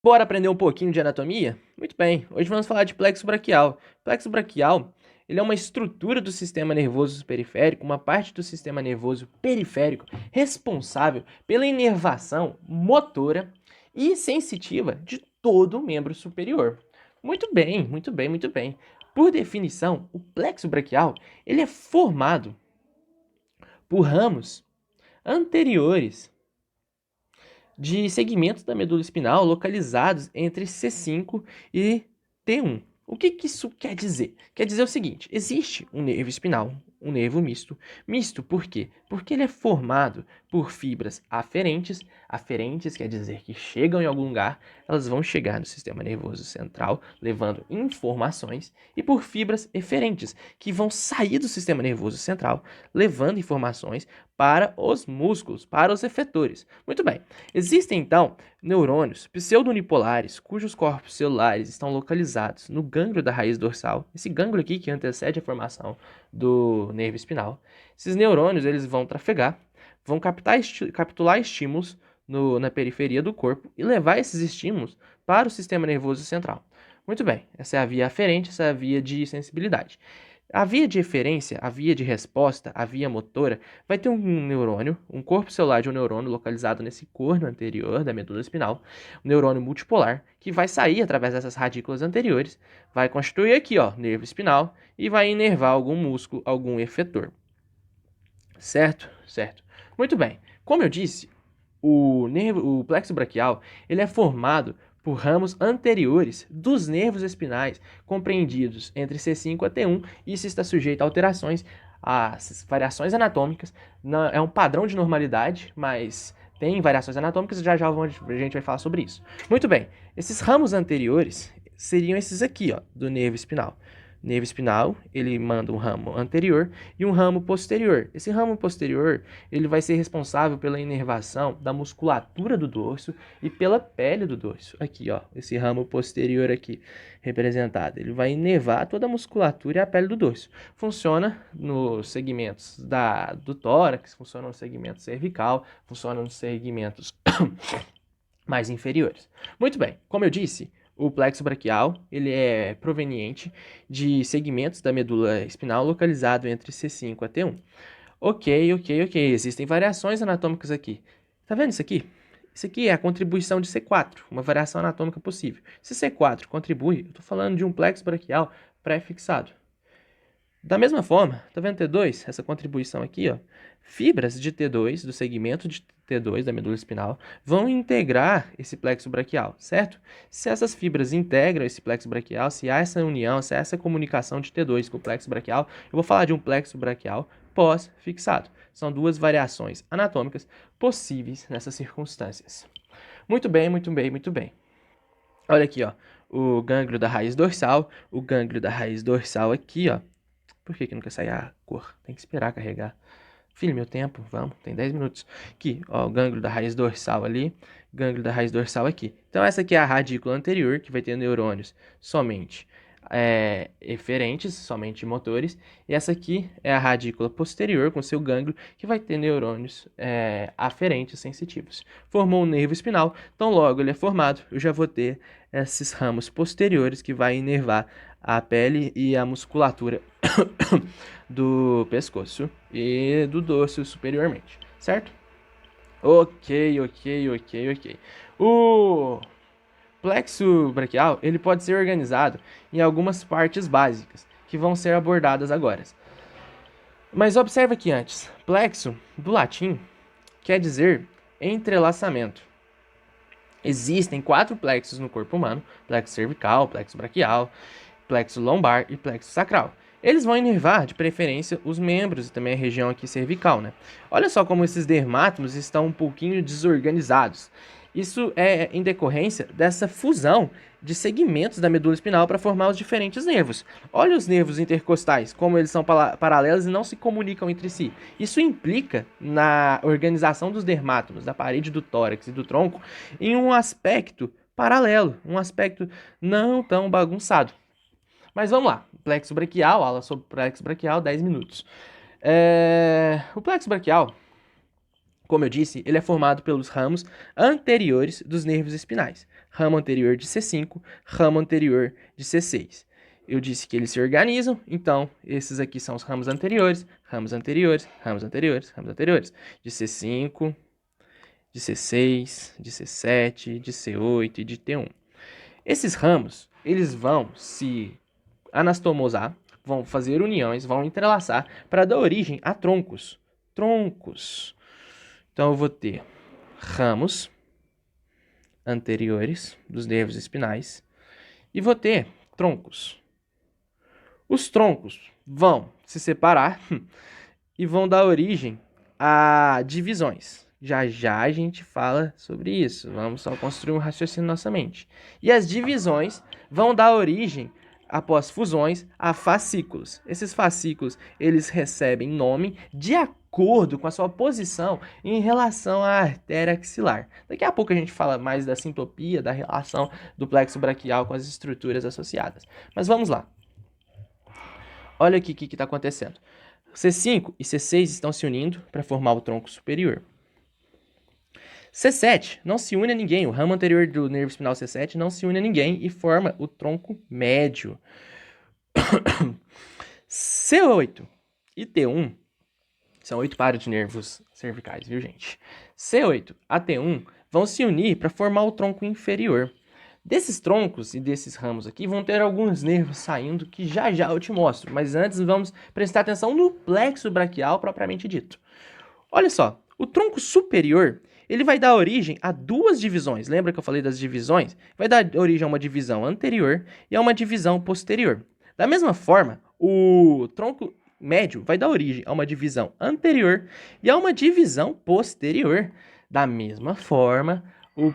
Bora aprender um pouquinho de anatomia? Muito bem, hoje vamos falar de plexo braquial. Plexo braquial, ele é uma estrutura do sistema nervoso periférico, uma parte do sistema nervoso periférico responsável pela inervação motora e sensitiva de todo o membro superior. Muito bem, muito bem, muito bem. Por definição, o plexo braquial, ele é formado por ramos anteriores de segmentos da medula espinal localizados entre C5 e T1. O que isso quer dizer? Quer dizer o seguinte: existe um nervo espinal, um nervo misto. Misto por quê? Porque ele é formado por fibras aferentes. Aferentes quer dizer que chegam em algum lugar, elas vão chegar no sistema nervoso central, levando informações, e por fibras eferentes, que vão sair do sistema nervoso central, levando informações para os músculos, para os efetores. Muito bem. Existem, então, neurônios pseudonipolares, cujos corpos celulares estão localizados no gânglio da raiz dorsal, esse gânglio aqui que antecede a formação do nervo espinal. Esses neurônios eles vão trafegar, vão capturar estímulos na periferia do corpo e levar esses estímulos para o sistema nervoso central. Muito bem, essa é a via aferente, essa é a via de sensibilidade. A via de eferência, a via de resposta, a via motora, vai ter um neurônio, um corpo celular de um neurônio localizado nesse corno anterior da medula espinal, um neurônio multipolar, que vai sair através dessas radículas anteriores, vai constituir aqui, ó, nervo espinal, e vai inervar algum músculo, algum efetor. Certo? Certo. Muito bem. Como eu disse, o plexo braquial, ele é formado por ramos anteriores dos nervos espinais, compreendidos entre C5 a T1. Isso está sujeito a alterações, a variações anatômicas. É um padrão de normalidade, mas tem variações anatômicas e já a gente vai falar sobre isso. Muito bem, esses ramos anteriores seriam esses aqui, ó, do nervo espinal. Nervo espinal, ele manda um ramo anterior e um ramo posterior. Esse ramo posterior, ele vai ser responsável pela inervação da musculatura do dorso e pela pele do dorso. Aqui, ó, esse ramo posterior aqui representado. Ele vai inervar toda a musculatura e a pele do dorso. Funciona nos segmentos do tórax, funciona no segmento cervical, funciona nos segmentos mais inferiores. Muito bem, como eu disse, o plexo braquial ele é proveniente de segmentos da medula espinal localizado entre C5 a T1. Ok. Existem variações anatômicas aqui. Tá vendo isso aqui? Isso aqui é a contribuição de C4, uma variação anatômica possível. Se C4 contribui, eu estou falando de um plexo braquial pré-fixado. Da mesma forma, tá vendo T2? Essa contribuição aqui, ó. Fibras de T2, do segmento de T2 da medula espinal, vão integrar esse plexo braquial, certo? Se essas fibras integram esse plexo braquial, se há essa união, se há essa comunicação de T2 com o plexo braquial, eu vou falar de um plexo braquial pós-fixado. São duas variações anatômicas possíveis nessas circunstâncias. Muito bem, muito bem, muito bem. Olha aqui, ó, o gânglio da raiz dorsal, o gânglio da raiz dorsal aqui, ó. Por que não quer sair a cor? Tem que esperar carregar. Filho, meu tempo, vamos, tem 10 minutos. Aqui, ó, o gânglio da raiz dorsal ali, gânglio da raiz dorsal aqui. Então essa aqui é a radícula anterior, que vai ter neurônios somente eferentes, somente motores. E essa aqui é a radícula posterior, com seu gânglio, que vai ter neurônios aferentes sensitivos. Formou um nervo espinal, então logo ele é formado, eu já vou ter esses ramos posteriores que vai inervar a pele e a musculatura do pescoço e do dorso superiormente, certo? Ok. O plexo braquial, ele pode ser organizado em algumas partes básicas, que vão ser abordadas agora. Mas observa aqui antes, plexo, do latim, quer dizer entrelaçamento. Existem 4 plexos no corpo humano: plexo cervical, plexo braquial, plexo lombar e plexo sacral. Eles vão inervar, de preferência, os membros e também a região aqui cervical, né? Olha só como esses dermátomos estão um pouquinho desorganizados. Isso é em decorrência dessa fusão de segmentos da medula espinal para formar os diferentes nervos. Olha os nervos intercostais, como eles são paralelos e não se comunicam entre si. Isso implica na organização dos dermátomos, da parede do tórax e do tronco, em um aspecto paralelo, um aspecto não tão bagunçado. Mas vamos lá, plexo braquial, aula sobre plexo braquial, 10 minutos. O plexo braquial, como eu disse, ele é formado pelos ramos anteriores dos nervos espinais. Ramo anterior de C5, ramo anterior de C6. Eu disse que eles se organizam, então esses aqui são os ramos anteriores, ramos anteriores, ramos anteriores, ramos anteriores. De C5, de C6, de C7, de C8 e de T1. Esses ramos, eles vão se anastomosar, vão fazer uniões, vão entrelaçar para dar origem a troncos. Troncos. Então eu vou ter ramos anteriores dos nervos espinais e vou ter troncos. Os troncos vão se separar e vão dar origem a divisões. Já já a gente fala sobre isso. Vamos só construir um raciocínio na nossa mente. E as divisões vão dar origem, após fusões, a fascículos. Esses fascículos, eles recebem nome de acordo com a sua posição em relação à artéria axilar. Daqui a pouco a gente fala mais da sintopia, da relação do plexo braquial com as estruturas associadas. Mas vamos lá. Olha aqui o que está acontecendo. C5 e C6 estão se unindo para formar o tronco superior. C7 não se une a ninguém, o ramo anterior do nervo espinal C7 não se une a ninguém e forma o tronco médio. C8 e T1 são 8 pares de nervos cervicais, viu, gente? C8 a T1 vão se unir para formar o tronco inferior. Desses troncos e desses ramos aqui vão ter alguns nervos saindo que já já eu te mostro, mas antes vamos prestar atenção no plexo braquial propriamente dito. Olha só, o tronco superior, ele vai dar origem a duas divisões. Lembra que eu falei das divisões? Vai dar origem a uma divisão anterior e a uma divisão posterior. Da mesma forma, o tronco médio vai dar origem a uma divisão anterior e a uma divisão posterior. Da mesma forma, o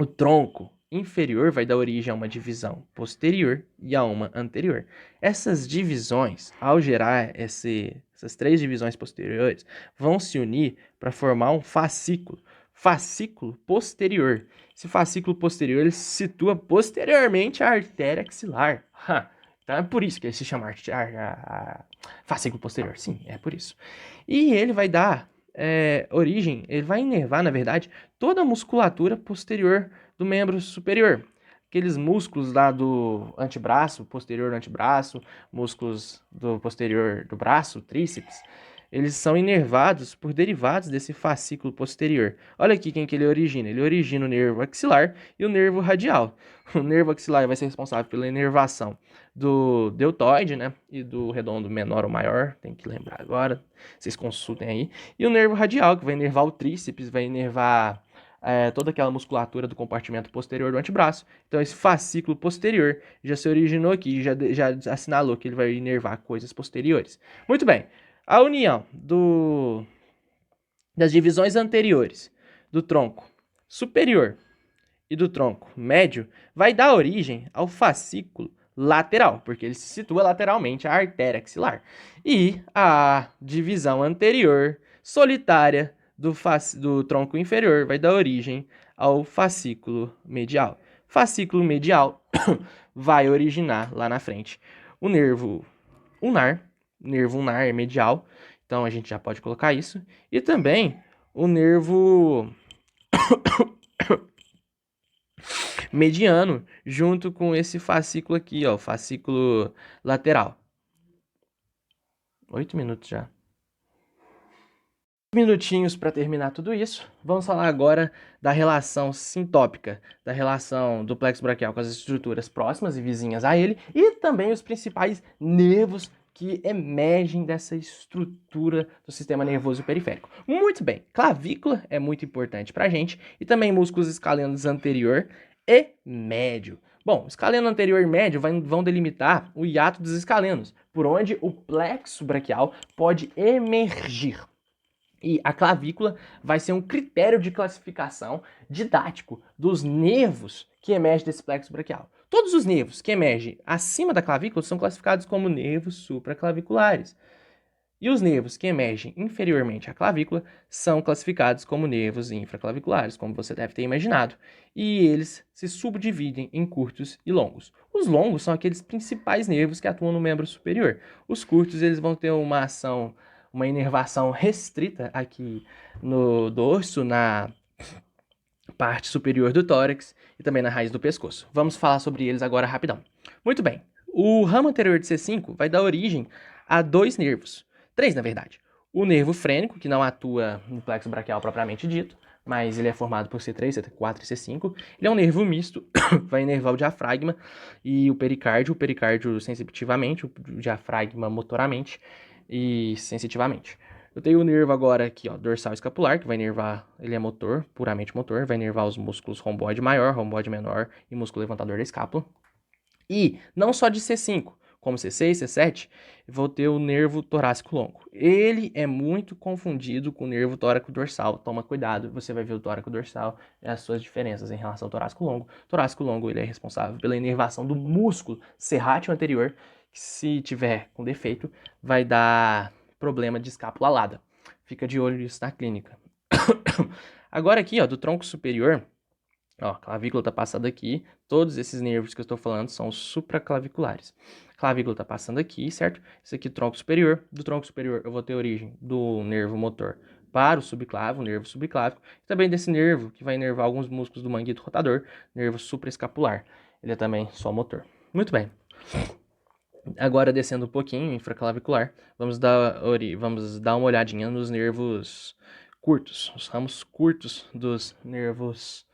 tronco inferior vai dar origem a uma divisão posterior e a uma anterior. Essas divisões, ao gerar essas três divisões posteriores, vão se unir para formar um fascículo. Fascículo posterior. Esse fascículo posterior ele se situa posteriormente à artéria axilar. Então é por isso que ele se chama fascículo posterior. Sim, é por isso. E ele vai dar origem, ele vai inervar, na verdade, toda a musculatura posterior do membro superior. Aqueles músculos lá do antebraço, posterior do antebraço, músculos do posterior do braço, tríceps, eles são inervados por derivados desse fascículo posterior. Olha aqui quem que ele origina. Ele origina o nervo axilar e o nervo radial. O nervo axilar vai ser responsável pela inervação do deltoide, né? E do redondo menor ou maior, tem que lembrar agora. Vocês consultem aí. E o nervo radial, que vai inervar o tríceps, vai inervar toda aquela musculatura do compartimento posterior do antebraço. Então, esse fascículo posterior já se originou aqui, já assinalou que ele vai inervar coisas posteriores. Muito bem. A união das divisões anteriores do tronco superior e do tronco médio vai dar origem ao fascículo lateral, porque ele se situa lateralmente à artéria axilar. E a divisão anterior solitária do tronco inferior vai dar origem ao fascículo medial. Fascículo medial vai originar lá na frente o nervo ulnar. Nervo ulnar é medial, então a gente já pode colocar isso. E também o nervo mediano, junto com esse fascículo aqui, ó, o fascículo lateral. 8 minutos já. Minutinhos para terminar tudo isso. Vamos falar agora da relação sintópica, da relação do plexo braquial com as estruturas próximas e vizinhas a ele, e também os principais nervos que emergem dessa estrutura do sistema nervoso periférico. Muito bem, clavícula é muito importante para a gente, e também músculos escalenos anterior e médio. Bom, escaleno anterior e médio vão delimitar o hiato dos escalenos, por onde o plexo braquial pode emergir. E a clavícula vai ser um critério de classificação didático dos nervos que emergem desse plexo braquial. Todos os nervos que emergem acima da clavícula são classificados como nervos supraclaviculares. E os nervos que emergem inferiormente à clavícula são classificados como nervos infraclaviculares, como você deve ter imaginado. E eles se subdividem em curtos e longos. Os longos são aqueles principais nervos que atuam no membro superior. Os curtos eles vão ter uma ação uma inervação restrita aqui no dorso, na parte superior do tórax e também na raiz do pescoço. Vamos falar sobre eles agora rapidão. Muito bem, o ramo anterior de C5 vai dar origem a 2 nervos, 3 na verdade. O nervo frênico, que não atua no plexo braquial propriamente dito, mas ele é formado por C3, C4 e C5. Ele é um nervo misto, vai inervar o diafragma e o pericárdio sensitivamente, o diafragma motoramente e sensitivamente. Eu tenho o nervo agora aqui, ó, dorsal escapular, que vai inervar, ele é motor, puramente motor, vai inervar os músculos romboide maior, romboide menor e músculo levantador da escápula. E não só de C5, como C6, C7, vou ter o nervo torácico longo. Ele é muito confundido com o nervo tóraco dorsal. Toma cuidado, você vai ver o tóraco dorsal e as suas diferenças em relação ao torácico longo. O torácico longo ele é responsável pela inervação do músculo serrátil anterior, que se tiver com defeito, vai dar problema de escápula alada. Fica de olho nisso na clínica. Agora aqui, ó, do tronco superior, ó, a clavícula tá passando aqui. Todos esses nervos que eu estou falando são supraclaviculares. Clavícula tá passando aqui, certo? Esse aqui é o tronco superior. Do tronco superior eu vou ter origem do nervo motor para o subclávio, o nervo subclávico. E também desse nervo que vai inervar alguns músculos do manguito rotador, nervo supraescapular. Ele é também só motor. Muito bem. Agora descendo um pouquinho, infraclavicular, vamos dar uma olhadinha nos nervos curtos, os ramos curtos dos nervos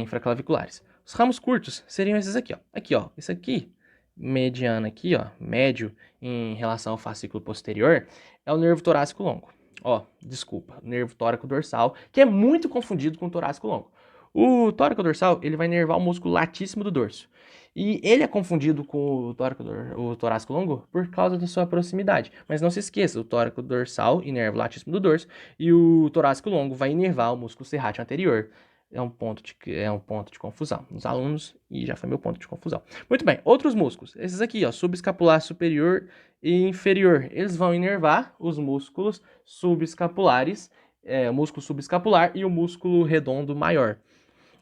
infraclaviculares. Os ramos curtos seriam esses aqui, ó. Aqui, ó. Esse aqui, mediano aqui, ó, médio em relação ao fascículo posterior, é o nervo torácico longo. Ó, desculpa, nervo tóraco dorsal, que é muito confundido com o torácico longo. O tóraco dorsal, ele vai inervar o músculo latíssimo do dorso. E ele é confundido com o torácico longo por causa da sua proximidade. Mas não se esqueça, o tóraco dorsal inerva o latíssimo do dorso e o torácico longo vai inervar o músculo serrátil anterior. É um ponto de confusão nos alunos e já foi meu ponto de confusão. Muito bem, outros músculos. Esses aqui, ó, subescapular superior e inferior. Eles vão inervar os músculos subescapulares, o músculo subescapular e o músculo redondo maior.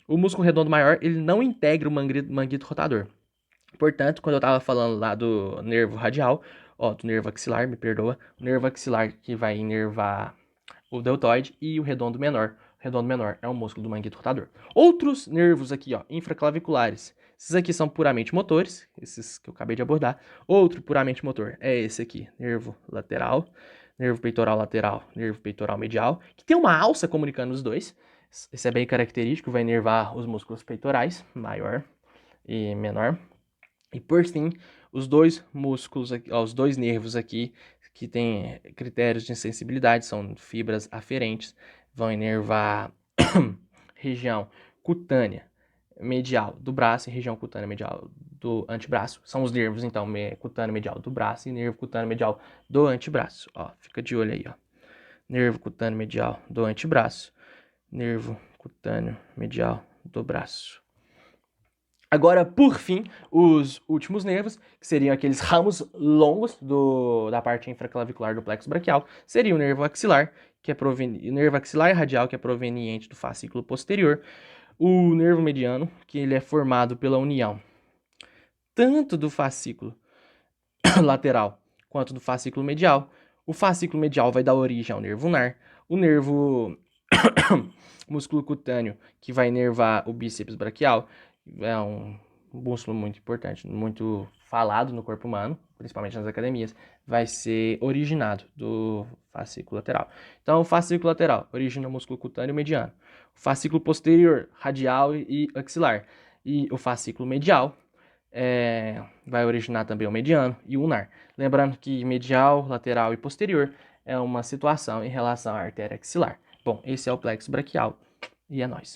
O músculo redondo maior, ele não integra o manguito rotador. Portanto, quando eu estava falando lá do nervo radial, ó, do nervo axilar, me perdoa, o nervo axilar que vai inervar o deltoide e o redondo menor. O redondo menor é o músculo do manguito rotador. Outros nervos aqui, ó, infraclaviculares. Esses aqui são puramente motores, esses que eu acabei de abordar. Outro puramente motor é esse aqui, nervo lateral, nervo peitoral lateral, nervo peitoral medial, que tem uma alça comunicando os dois. Esse é bem característico, vai inervar os músculos peitorais, maior e menor. E por fim, os dois músculos, os dois nervos aqui, que têm critérios de sensibilidade, são fibras aferentes, vão inervar região cutânea medial do braço e região cutânea medial do antebraço. São os nervos, então, cutâneo medial do braço e nervo cutâneo medial do antebraço. Ó, fica de olho aí, ó. Nervo cutâneo medial do antebraço, nervo cutâneo medial do braço. Agora, por fim, os últimos nervos, que seriam aqueles ramos longos da parte infraclavicular do plexo braquial, seria o nervo axilar, o nervo axilar radial, que é proveniente do fascículo posterior, o nervo mediano, que ele é formado pela união tanto do fascículo lateral quanto do fascículo medial. O fascículo medial vai dar origem ao nervo ulnar, o nervo músculo cutâneo, que vai inervar o bíceps braquial, é um músculo muito importante, muito falado no corpo humano, principalmente nas academias, vai ser originado do fascículo lateral. Então, o fascículo lateral origina o músculo cutâneo mediano, o fascículo posterior, radial e axilar, e o fascículo medial vai originar também o mediano e o ulnar. Lembrando que medial, lateral e posterior é uma situação em relação à artéria axilar. Bom, esse é o plexo braquial e é nóis.